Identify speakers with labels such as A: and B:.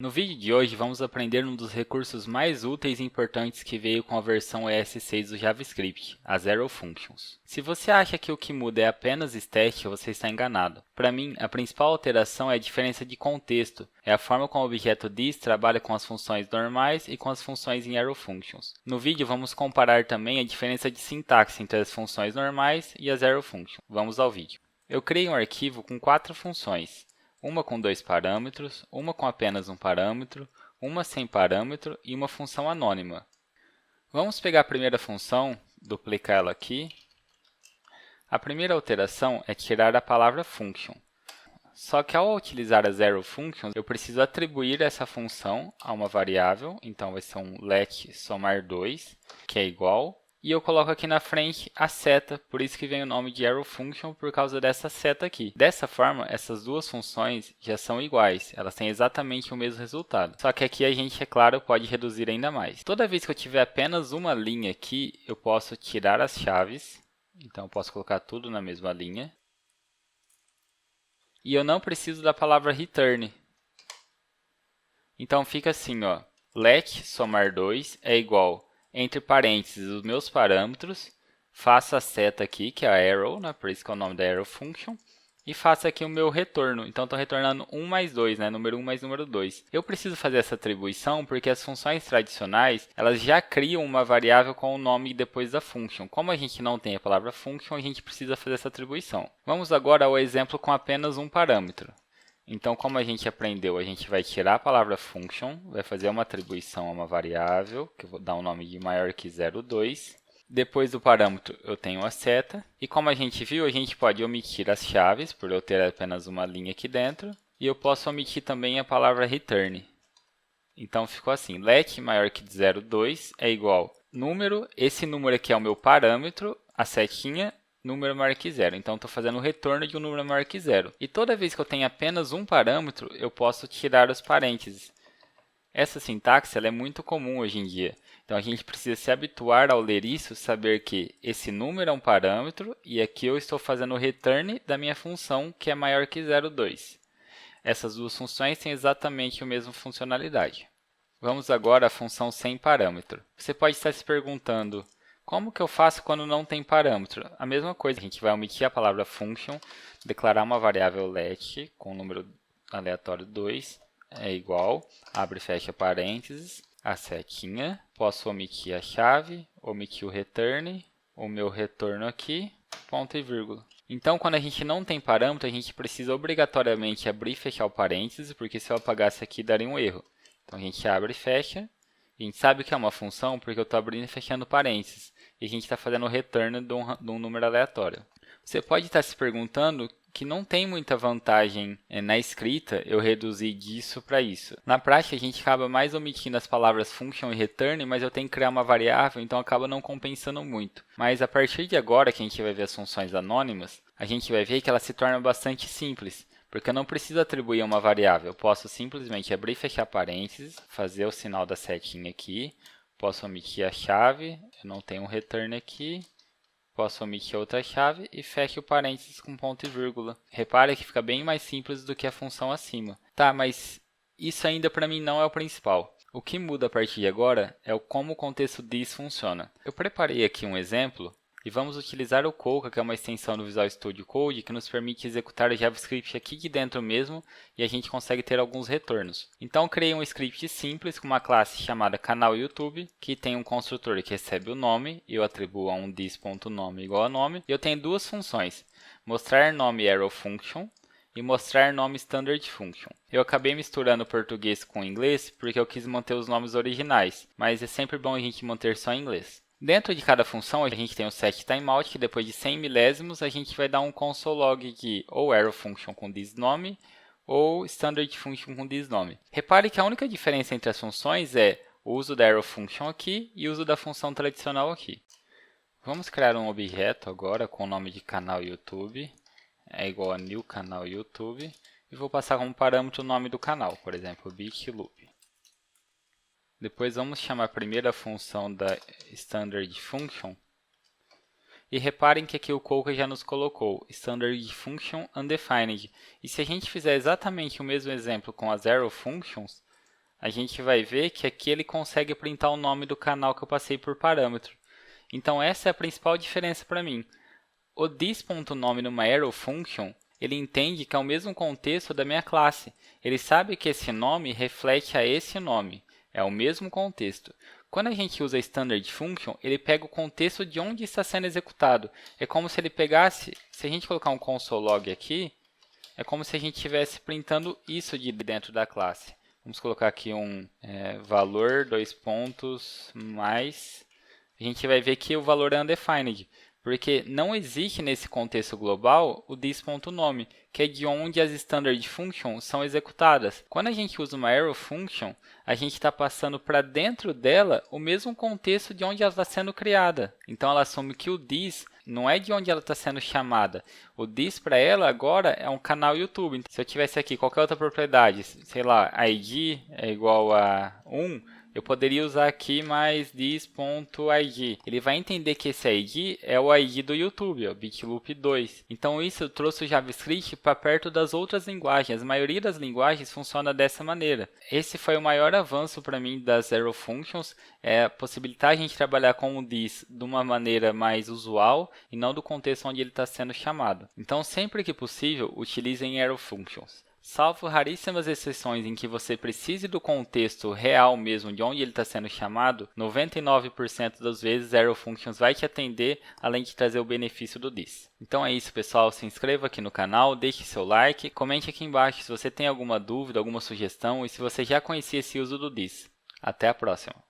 A: No vídeo de hoje vamos aprender um dos recursos mais úteis e importantes que veio com a versão ES6 do JavaScript, as Arrow Functions. Se você acha que o que muda é apenas estética, você está enganado. Para mim, a principal alteração é a diferença de contexto, é a forma como o objeto this trabalha com as funções normais e com as funções em Arrow Functions. No vídeo vamos comparar também a diferença de sintaxe entre as funções normais e as Arrow Functions. Vamos ao vídeo. Eu criei um arquivo com 4 funções. Uma com 2 parâmetros, uma com apenas um parâmetro, uma sem parâmetro e uma função anônima. Vamos pegar a primeira função, duplicar ela aqui. A primeira alteração é tirar a palavra function. Só que ao utilizar as arrow functions, eu preciso atribuir essa função a uma variável, então vai ser um let somar2, que é igual. E eu coloco aqui na frente a seta, por isso que vem o nome de arrow function por causa dessa seta aqui. Dessa forma, essas duas funções já são iguais, elas têm exatamente o mesmo resultado. Só que aqui a gente, é claro, pode reduzir ainda mais. Toda vez que eu tiver apenas uma linha aqui, eu posso tirar as chaves, então eu posso colocar tudo na mesma linha. E eu não preciso da palavra return. Então fica assim, ó, let somar2 é igual entre parênteses os meus parâmetros, faço a seta aqui, que é a arrow, né? Por isso que é o nome da arrow function, e faço aqui o meu retorno. Então, estou retornando 1 mais 2, né? Número 1 mais número 2. Eu preciso fazer essa atribuição porque as funções tradicionais, elas já criam uma variável com o nome depois da function. Como a gente não tem a palavra function, a gente precisa fazer essa atribuição. Vamos agora ao exemplo com apenas um parâmetro. Então, como a gente aprendeu, a gente vai tirar a palavra function, vai fazer uma atribuição a uma variável, que eu vou dar um nome de maior que 0,2. Depois do parâmetro, eu tenho a seta. E como a gente viu, a gente pode omitir as chaves, por eu ter apenas uma linha aqui dentro. E eu posso omitir também a palavra return. Então, ficou assim, let maior que 0,2 é igual número, esse número aqui é o meu parâmetro, a setinha, número maior que 0. Então, estou fazendo o retorno de um número maior que 0. E toda vez que eu tenho apenas um parâmetro, eu posso tirar os parênteses. Essa sintaxe ela é muito comum hoje em dia. Então, a gente precisa se habituar ao ler isso, saber que esse número é um parâmetro e aqui eu estou fazendo o return da minha função, que é maior que 0,2. Essas duas funções têm exatamente a mesma funcionalidade. Vamos agora à função sem parâmetro. Você pode estar se perguntando, como que eu faço quando não tem parâmetro? A mesma coisa, a gente vai omitir a palavra function, declarar uma variável let com o número aleatório 2, é igual, abre e fecha parênteses, a setinha, posso omitir a chave, omitir o return, o meu retorno aqui, ponto e vírgula. Então, quando a gente não tem parâmetro, a gente precisa obrigatoriamente abrir e fechar o parênteses, porque se eu apagasse aqui daria um erro. Então, a gente abre e fecha. A gente sabe que é uma função porque eu estou abrindo e fechando parênteses. E a gente está fazendo o return de um número aleatório. Você pode estar se perguntando que não tem muita vantagem na escrita eu reduzir disso para isso. Na prática, a gente acaba mais omitindo as palavras function e return, mas eu tenho que criar uma variável, então acaba não compensando muito. Mas a partir de agora, que a gente vai ver as funções anônimas, a gente vai ver que elas se tornam bastante simples. Porque eu não preciso atribuir uma variável, eu posso simplesmente abrir e fechar parênteses, fazer o sinal da setinha aqui, posso omitir a chave, eu não tenho um return aqui, posso omitir outra chave e fecho o parênteses com ponto e vírgula. Repare que fica bem mais simples do que a função acima. Tá, mas isso ainda para mim não é o principal. O que muda a partir de agora é como o contexto this funciona. Eu preparei aqui um exemplo. E vamos utilizar o Coca, que é uma extensão do Visual Studio Code, que nos permite executar o JavaScript aqui de dentro mesmo e a gente consegue ter alguns retornos. Então, criei um script simples com uma classe chamada canal YouTube, que tem um construtor que recebe o nome, e eu atribuo a um this.nome igual a nome. E eu tenho duas funções, mostrar nome arrow function e mostrar nome standard function. Eu acabei misturando português com inglês porque eu quis manter os nomes originais, mas é sempre bom a gente manter só em inglês. Dentro de cada função, a gente tem o setTimeout, que depois de 100 milésimos, a gente vai dar um console log de ou arrow function com this nome, ou standard function com this nome. Repare que a única diferença entre as funções é o uso da arrow function aqui e o uso da função tradicional aqui. Vamos criar um objeto agora com o nome de canal YouTube, é igual a new canal YouTube, e vou passar como parâmetro o nome do canal, por exemplo, bitloop. Depois vamos chamar a primeira função da standard function. E reparem que aqui o Coca já nos colocou standard function undefined. E se a gente fizer exatamente o mesmo exemplo com as arrow functions, a gente vai ver que aqui ele consegue printar o nome do canal que eu passei por parâmetro. Então essa é a principal diferença para mim. O this.nome numa arrow function, ele entende que é o mesmo contexto da minha classe. Ele sabe que esse nome reflete a esse nome. É o mesmo contexto. Quando a gente usa standard function, ele pega o contexto de onde está sendo executado. É como se ele pegasse, se a gente colocar um console log aqui, é como se a gente estivesse printando isso de dentro da classe. Vamos colocar aqui um valor, dois pontos, mais. A gente vai ver que o valor é undefined, porque não existe nesse contexto global o this.nome, que é de onde as standard functions são executadas. Quando a gente usa uma arrow function, a gente está passando para dentro dela o mesmo contexto de onde ela está sendo criada. Então ela assume que o this não é de onde ela está sendo chamada. O this para ela agora é um canal YouTube. Então, se eu tivesse aqui qualquer outra propriedade, sei lá, id é igual a 1, eu poderia usar aqui mais this.id. Ele vai entender que esse id é o id do YouTube, ó, bitloop 2. Então isso trouxe o JavaScript para perto das outras linguagens. A maioria das linguagens funciona dessa maneira. Esse foi o maior avanço para mim das arrow functions, possibilitar a gente trabalhar com o this de uma maneira mais usual e não do contexto onde ele está sendo chamado. Então sempre que possível, utilizem arrow functions. Salvo raríssimas exceções em que você precise do contexto real mesmo de onde ele está sendo chamado, 99% das vezes arrow functions vai te atender, além de trazer o benefício do this. Então é isso, pessoal. Se inscreva aqui no canal, deixe seu like, comente aqui embaixo se você tem alguma dúvida, alguma sugestão e se você já conhecia esse uso do this. Até a próxima!